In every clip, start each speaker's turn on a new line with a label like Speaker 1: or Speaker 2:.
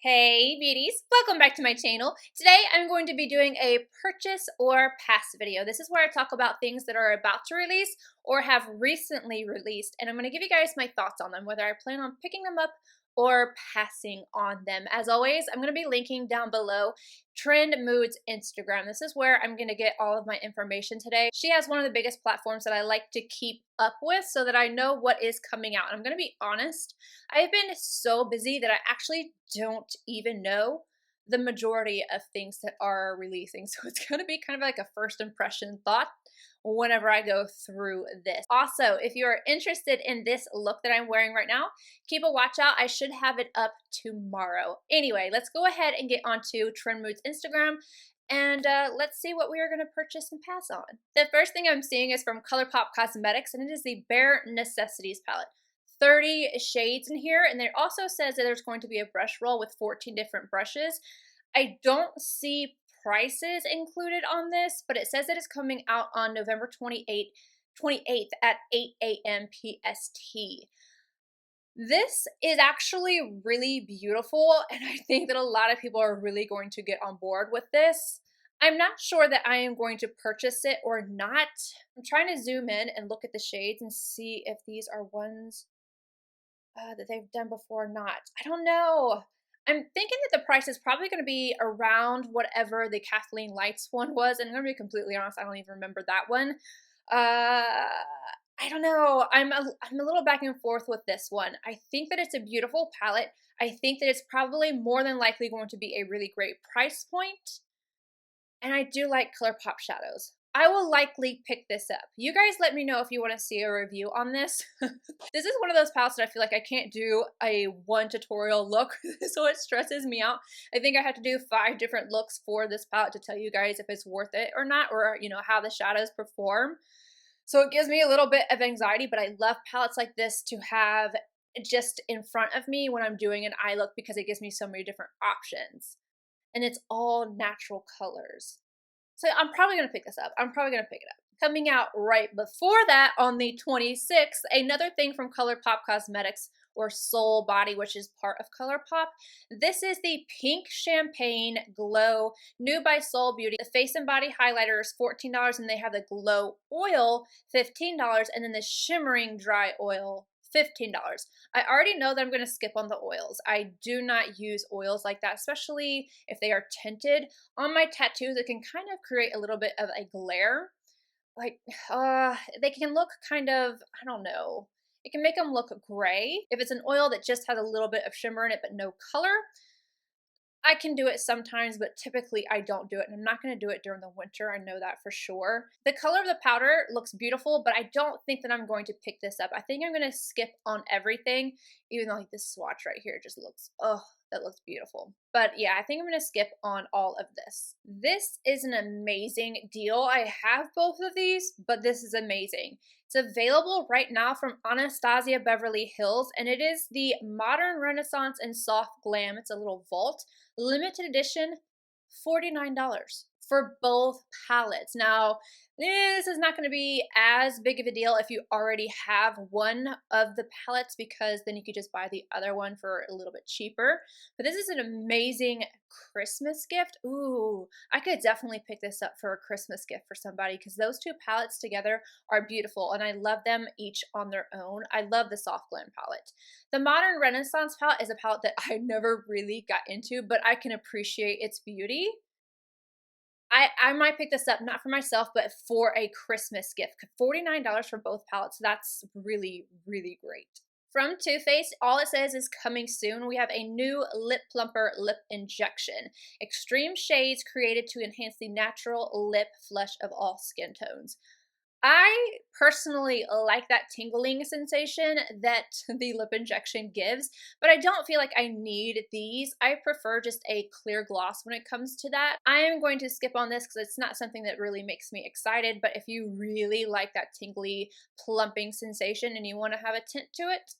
Speaker 1: Hey beauties, welcome back to my channel. Today I'm going to be doing a purchase or pass video. This is where I talk about things that are about to release or have recently released, and I'm going to give you guys my thoughts on them, whether I plan on picking them up or passing on them. As always, I'm going to be linking down below TRENDMOOD's Instagram. This is where I'm going to get all of my information today. She has one of the biggest platforms that I like to keep up with so that I know what is coming out. And I'm going to be honest, I've been so busy that I actually don't even know the majority of things that are releasing. So it's going to be kind of like a first impression thought whenever I go through this. Also, if you're interested in this look that I'm wearing right now, keep a watch out. I should have it up tomorrow. Anyway, let's go ahead and get onto TRENDMOOD's Instagram and let's see what we are going to purchase and pass on. The first thing I'm seeing is from Colourpop Cosmetics, and it is the Bare Necessities palette. 30 shades in here, and it also says that there's going to be a brush roll with 14 different brushes. I don't see prices included on this, but it says that it's coming out on November 28th at 8 a.m. PST. This is actually really beautiful, and I think that a lot of people are really going to get on board with this. I'm not sure that I am going to purchase it or not. I'm trying to zoom in and look at the shades and see if these are ones that they've done before or not. I don't know. I'm thinking that the price is probably going to be around whatever the Kathleen Lights one was, and I'm going to be completely honest, I don't even remember that one. I don't know. I'm a little back and forth with this one. I think that it's a beautiful palette. I think that it's probably more than likely going to be a really great price point, and I do like Colourpop shadows. I will likely pick this up. You guys let me know if you want to see a review on this. This is one of those palettes that I feel like I can't do a one tutorial look, so it stresses me out. I think I have to do 5 different looks for this palette to tell you guys if it's worth it or not, or how the shadows perform. So it gives me a little bit of anxiety, but I love palettes like this to have just in front of me when I'm doing an eye look because it gives me so many different options. And it's all natural colors. So I'm probably going to pick this up. I'm probably going to pick it up. Coming out right before that on the 26th, another thing from Colourpop Cosmetics, or Soul Body, which is part of Colourpop. This is the Pink Champagne Glow, new by Soul Beauty. The face and body highlighter is $14, and they have the Glow Oil, $15, and then the Shimmering Dry Oil, $15. I already know that I'm going to skip on the oils. I do not use oils like that, especially if they are tinted. On my tattoos, it can kind of create a little bit of a glare. Like, they can look kind of, I don't know. It can make them look gray. If it's an oil that just has a little bit of shimmer in it but no color, I can do it sometimes, but typically I don't do it, and I'm not going to do it during the winter. I know that for sure. The color of the powder looks beautiful, but I don't think that I'm going to pick this up. I think I'm going to skip on everything, even though like this swatch right here just looks, oh, that looks beautiful. But yeah, I think I'm going to skip on all of this. This is an amazing deal. I have both of these, but this is amazing. It's available right now from Anastasia Beverly Hills, and it is the Modern Renaissance and Soft Glam. It's a little vault. Limited edition, $49 for both palettes. Now, this is not going to be as big of a deal if you already have one of the palettes, because then you could just buy the other one for a little bit cheaper. But this is an amazing Christmas gift. Ooh, I could definitely pick this up for a Christmas gift for somebody, because those two palettes together are beautiful, and I love them each on their own. I love the Soft Glam palette. The Modern Renaissance palette is a palette that I never really got into, but I can appreciate its beauty. I might pick this up, not for myself, but for a Christmas gift. $49 for both palettes. That's really, really great. From Too Faced, all it says is coming soon. We have a new Lip Plumper Lip Injection. Extreme shades created to enhance the natural lip flush of all skin tones. I personally like that tingling sensation that the lip injection gives, but I don't feel like I need these. I prefer just a clear gloss when it comes to that. I am going to skip on this because it's not something that really makes me excited, but if you really like that tingly, plumping sensation and you want to have a tint to it,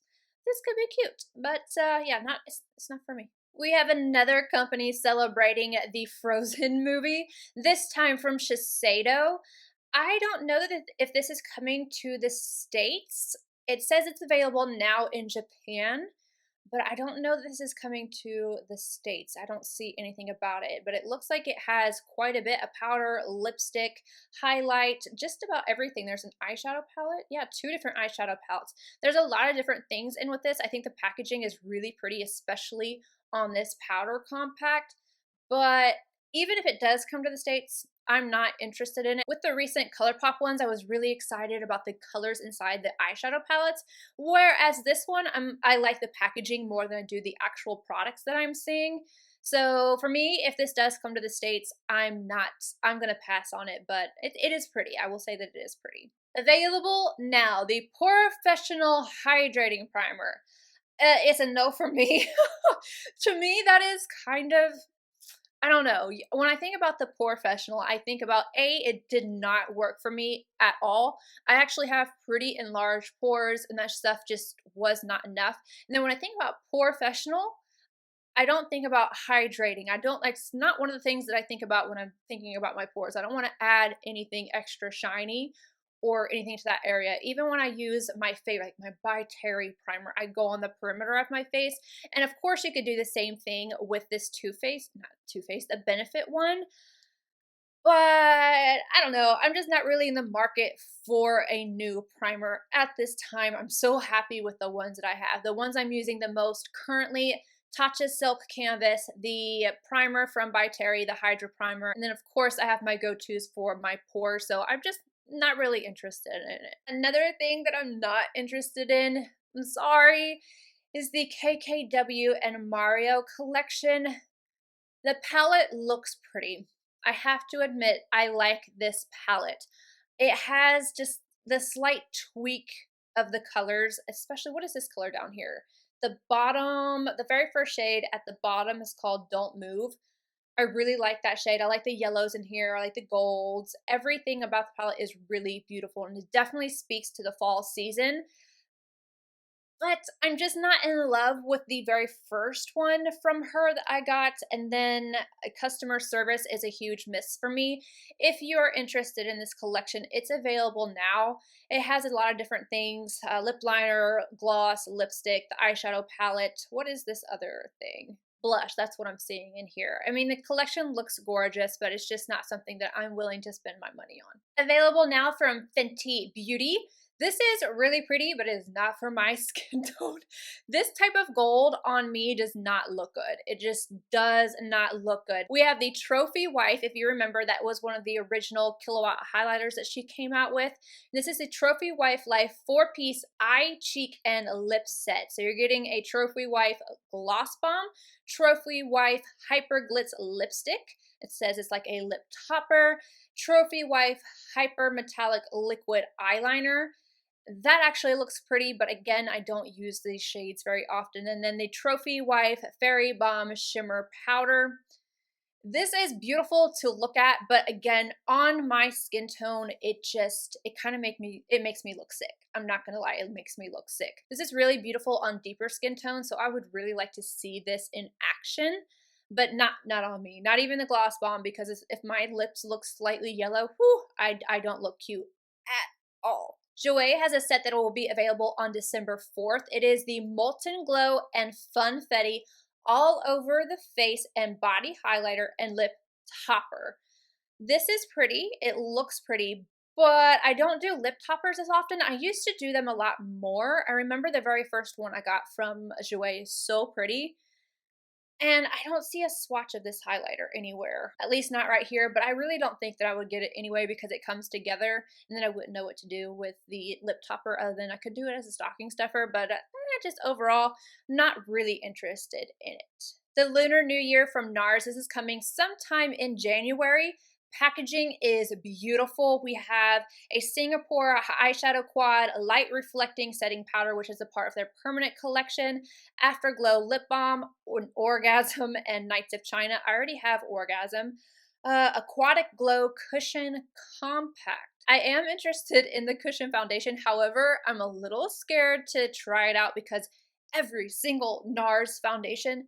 Speaker 1: this could be cute. But yeah, it's not for me. We have another company celebrating the Frozen movie, this time from Shiseido. I don't know that if this is coming to the States. It says it's available now in Japan, but I don't know that this is coming to the States. I don't see anything about it, but it looks like it has quite a bit of powder, lipstick, highlight, just about everything. There's an eyeshadow palette. Yeah, 2 different eyeshadow palettes. There's a lot of different things in with this. I think the packaging is really pretty, especially on this powder compact, but even if it does come to the States, I'm not interested in it. With the recent Colourpop ones, I was really excited about the colors inside the eyeshadow palettes, whereas this one, I like the packaging more than I do the actual products that I'm seeing. So for me, if this does come to the States, I'm gonna pass on it, but it is pretty. I will say that it is pretty. Available now, the Professional Hydrating Primer. It's a no for me. To me, that is kind of, I don't know. When I think about the Professional, I think about it did not work for me at all. I actually have pretty enlarged pores, and that stuff just was not enough. And then when I think about Professional, I don't think about hydrating. I don't like, it's not one of the things that I think about when I'm thinking about my pores. I don't want to add anything extra shiny or anything to that area. Even when I use my favorite, like my By Terry primer, I go on the perimeter of my face. And of course, you could do the same thing with this the Benefit one. But I don't know. I'm just not really in the market for a new primer at this time. I'm so happy with the ones that I have. The ones I'm using the most currently, TATCHA Silk Canvas, the primer from By Terry, the Hydra primer, and then of course I have my go-tos for my pores, so I'm just not really interested in it. Another thing that I'm not interested in, I'm sorry, is the KKW and Mario collection. The palette looks pretty. I have to admit, I like this palette. It has just the slight tweak of the colors, especially, what is this color down here? The bottom, the very first shade at the bottom is called Don't Move. I really like that shade. I like the yellows in here. I like the golds. Everything about the palette is really beautiful, and it definitely speaks to the fall season. But I'm just not in love with the very first one from her that I got, and then customer service is a huge miss for me. If you're interested in this collection, it's available now. It has a lot of different things, lip liner, gloss, lipstick, the eyeshadow palette. What is this other thing? Blush, that's what I'm seeing in here. I mean, the collection looks gorgeous, but it's just not something that I'm willing to spend my money on. Available now from Fenty Beauty. This is really pretty, but it is not for my skin tone. This type of gold on me does not look good. It just does not look good. We have the Trophy Wife. If you remember, that was one of the original Killawatt highlighters that she came out with. This is the Trophy Wife Life 4-piece eye, cheek, and lip set. So you're getting a Trophy Wife Gloss Bomb, Trophy Wife Hyper Glitz Lipstick. It says it's like a lip topper. Trophy Wife Hyper Metallic Liquid Eyeliner. That actually looks pretty, but again, I don't use these shades very often. And then the Trophy Wife Fairy Bomb Shimmer Powder. This is beautiful to look at, but again, on my skin tone, it kind of makes me look sick. I'm not gonna lie, it makes me look sick. This is really beautiful on deeper skin tones, so I would really like to see this in action, but not on me. Not even the gloss bomb, because if my lips look slightly yellow, whew, I don't look cute at all. Jouer has a set that will be available on December 4th. It is the Molten Glow and Funfetti All Over the Face and Body Highlighter and Lip Topper. This is pretty. It looks pretty, but I don't do lip toppers as often. I used to do them a lot more. I remember the very first one I got from Jouer is so pretty. And I don't see a swatch of this highlighter anywhere, at least not right here, but I really don't think that I would get it anyway because it comes together and then I wouldn't know what to do with the lip topper other than I could do it as a stocking stuffer, but just overall, not really interested in it. The Lunar New Year from NARS, this is coming sometime in January. Packaging is beautiful. We have a Singapore eyeshadow quad, a light reflecting setting powder, which is a part of their permanent collection, Afterglow lip balm, Orgasm, and Nights of China. I already have Orgasm. Aquatic Glow Cushion Compact. I am interested in the cushion foundation. However, I'm a little scared to try it out because every single NARS foundation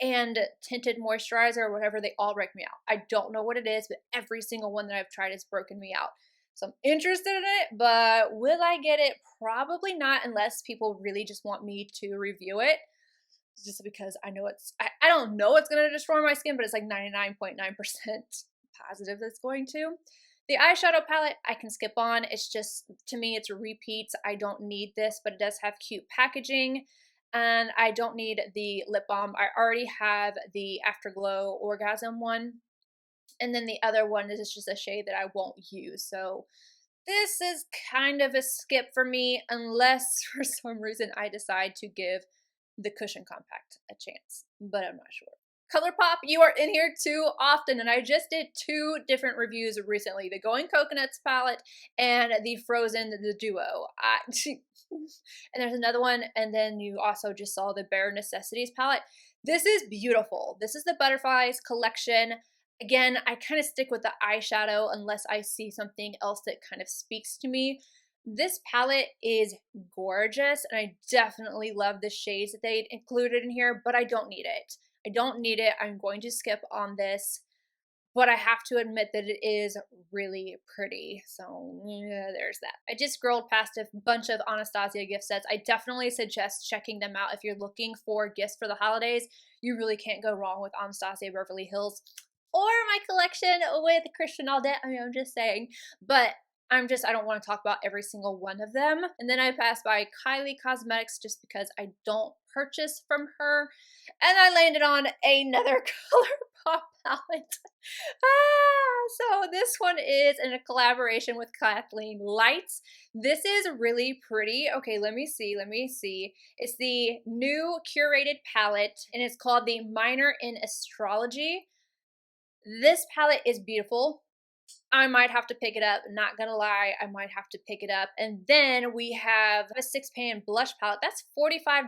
Speaker 1: and tinted moisturizer or whatever, they all break me out. I don't know what it is, but every single one that I've tried has broken me out. So I'm interested in it, but will I get it? Probably not, unless people really just want me to review it. just because I know I don't know it's going to destroy my skin, but it's like 99.9% positive that's going to. The eyeshadow palette I can skip on. It's just, to me, it's repeats. I don't need this, but it does have cute packaging. And I don't need the lip balm. I already have the Afterglow Orgasm one. And then the other one is just a shade that I won't use. So this is kind of a skip for me unless for some reason I decide to give the Cushion Compact a chance, but I'm not sure. Colourpop, you are in here too often, and I just did 2 different reviews recently, the Going Coconuts palette and the Frozen the Duo. And there's another one, and then you also just saw the Bare Necessities palette. This is beautiful. This is the Butterflies collection. Again, I kind of stick with the eyeshadow unless I see something else that kind of speaks to me. This palette is gorgeous, and I definitely love the shades that they included in here, but I don't need it. I don't need it. I'm going to skip on this, but I have to admit that it is really pretty. So yeah, there's that. I just scrolled past a bunch of Anastasia gift sets. I definitely suggest checking them out if you're looking for gifts for the holidays. You really can't go wrong with Anastasia Beverly Hills or my collection with Christian AUDETTE. I mean, I'm just saying, but I don't want to talk about every single one of them. And then I passed by Kylie Cosmetics just because I don't purchase from her. And I landed on another Colourpop palette. So this one is in a collaboration with Kathleen Lights. This is really pretty. Okay, let me see. It's the new curated palette, and it's called the Minor in Astrology. This palette is beautiful. I might have to pick it up. Not gonna lie, I might have to pick it up. And then we have a 6-pan blush palette. That's $45.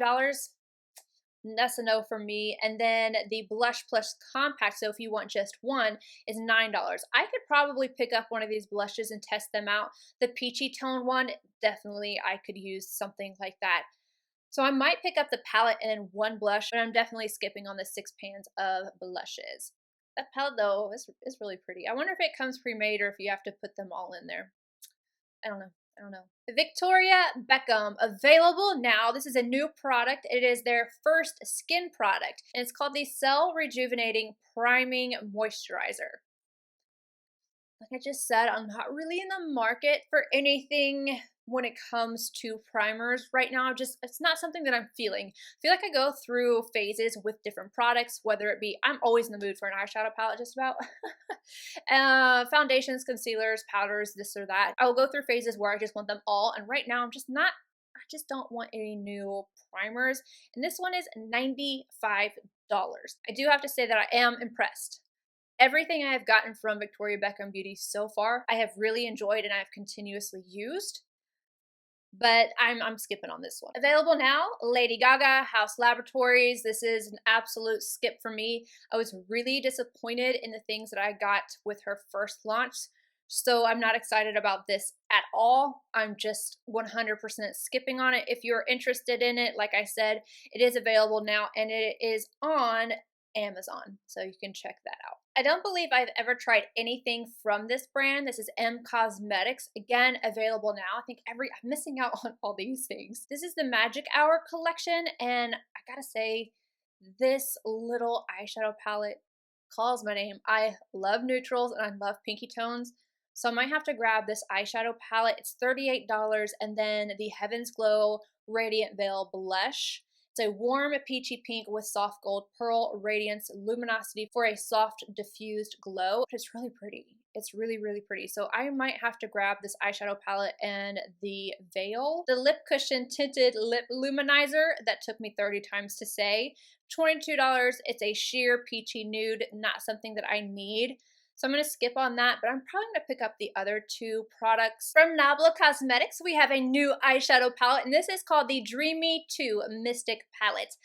Speaker 1: That's a no for me. And then the Blush Plus Compact, so if you want just one, is $9. I could probably pick up one of these blushes and test them out. The peachy tone one, definitely I could use something like that. So I might pick up the palette and then one blush, but I'm definitely skipping on the 6 pans of blushes. That palette, though, is really pretty. I wonder if it comes pre-made or if you have to put them all in there. I don't know. Victoria Beckham, available now. This is a new product. It is their first skin product, and it's called the Cell Rejuvenating Priming Moisturizer. Like I just said, I'm not really in the market for anything when it comes to primers right now. It's not something that I'm feeling. I feel like I go through phases with different products, whether it be, I'm always in the mood for an eyeshadow palette just about. Foundations, concealers, powders, this or that. I will go through phases where I just want them all, and right now I just don't want any new primers, and this one is $95. I do have to say that I am impressed. Everything I have gotten from Victoria Beckham Beauty so far, I have really enjoyed and I have continuously used. But I'm skipping on this one. Available now, Lady Gaga, House Laboratories. This is an absolute skip for me. I was really disappointed in the things that I got with her first launch, so I'm not excited about this at all. I'm just 100% skipping on it. If you're interested in it, like I said, it is available now and it is on Amazon, so you can check that out. I don't believe I've ever tried anything from this brand. This is M Cosmetics, again available now. I think I'm missing out on all these things. This is the Magic Hour collection, and I gotta say, this little eyeshadow palette calls my name. I love neutrals and I love pinky tones, so I might have to grab this eyeshadow palette. It's $38, and then the Heaven's Glow Radiant Veil Blush. It's a warm peachy pink with soft gold pearl radiance luminosity for a soft diffused glow. It's really pretty. It's really, really pretty. So I might have to grab this eyeshadow palette and the veil. The Lip Cushion Tinted Lip Luminizer, that took me 30 times to say. $22. It's a sheer peachy nude, not something that I need. So I'm going to skip on that, but I'm probably going to pick up the other 2 products. From Nabla Cosmetics, we have a new eyeshadow palette, and this is called the Dreamy 2 Mystic Palette.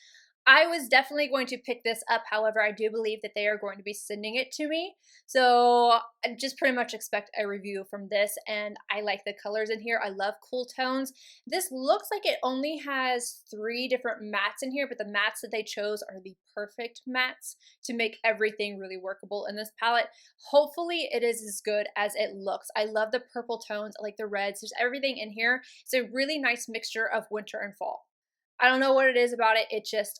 Speaker 1: I was definitely going to pick this up, however, I do believe that they are going to be sending it to me. So I just pretty much expect a review from this, and I like the colors in here. I love cool tones. This looks like it only has 3 different mattes in here, but the mattes that they chose are the perfect mattes to make everything really workable in this palette. Hopefully it is as good as it looks. I love the purple tones, I like the reds, there's everything in here. It's a really nice mixture of winter and fall. I don't know what it is about it.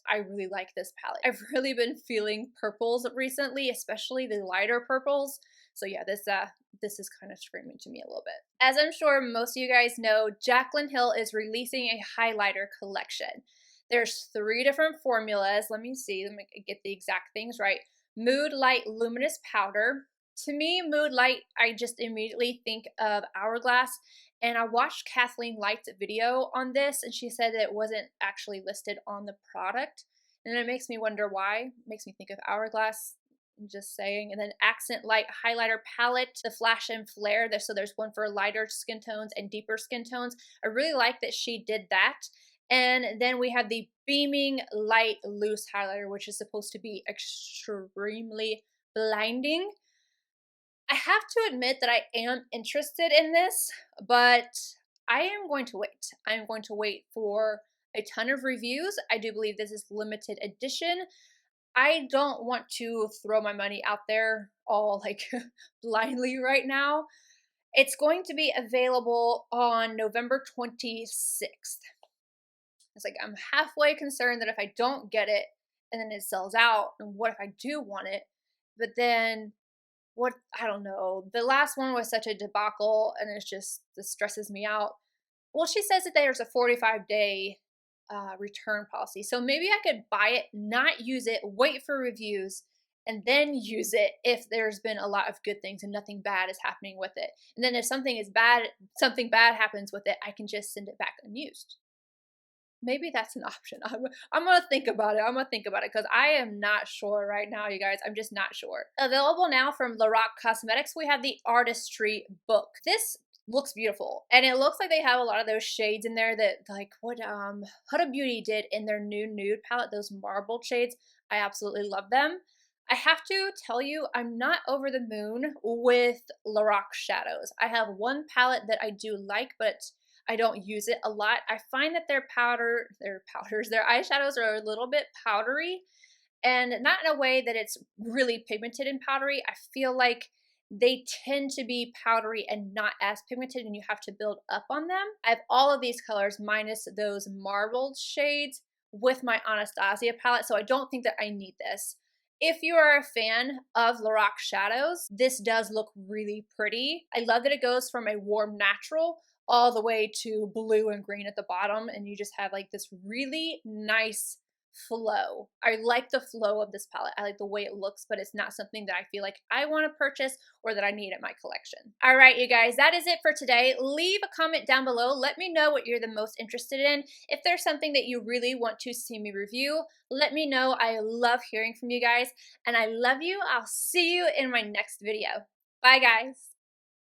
Speaker 1: I really like this palette. I've really been feeling purples recently, especially the lighter purples. So yeah, this is kind of screaming to me a little bit. As I'm sure most of you guys know, Jaclyn Hill is releasing a highlighter collection. There's 3 different formulas. Let me see, let me get the exact things right. Mood Light Luminous Powder. To me, Mood Light, I just immediately think of Hourglass. And I watched Kathleen Lights' video on this, and she said that it wasn't actually listed on the product. And it makes me wonder why. It makes me think of Hourglass, I'm just saying. And then Accent Light Highlighter Palette, the Flash and Flare. So there's one for lighter skin tones and deeper skin tones. I really like that she did that. And then we have the Beaming Light Loose Highlighter, which is supposed to be extremely blinding. I have to admit that I am interested in this, but I am going to wait. I am going to wait for a ton of reviews. I do believe this is limited edition. I don't want to throw my money out there all like blindly right now. It's going to be available on November 26th. It's like I'm halfway concerned that if I don't get it and then it sells out, and what if I do want it? But then what, I don't know. The last one was such a debacle, and this stresses me out. Well, she says that there's a 45-day return policy. So maybe I could buy it, not use it, wait for reviews, and then use it if there's been a lot of good things and nothing bad is happening with it. And then if something bad happens with it, I can just send it back unused. Maybe that's an option. I'm going to think about it. I'm going to think about it because I am not sure right now, you guys. I'm just not sure. Available now from Lorraine Cosmetics, we have the Artistry book. This looks beautiful. And it looks like they have a lot of those shades in there that like what Huda Beauty did in their new nude palette, those marbled shades. I absolutely love them. I have to tell you, I'm not over the moon with Lorraine shadows. I have one palette that I do like, but I don't use it a lot. I find that their eyeshadows are a little bit powdery, and not in a way that it's really pigmented and powdery. I feel like they tend to be powdery and not as pigmented, and you have to build up on them. I have all of these colors minus those marbled shades with my Anastasia palette, so I don't think that I need this. If you are a fan of Lorraine shadows, this does look really pretty. I love that it goes from a warm natural all the way to blue and green at the bottom, and you just have like this really nice flow. I like the flow of this palette. I like the way it looks, but it's not something that I feel like I want to purchase or that I need in my collection. All right, you guys, that is it for today. Leave a comment down below. Let me know what you're the most interested in. If there's something that you really want to see me review, let me know. I love hearing from you guys, and I love you. I'll see you in my next video. Bye, guys.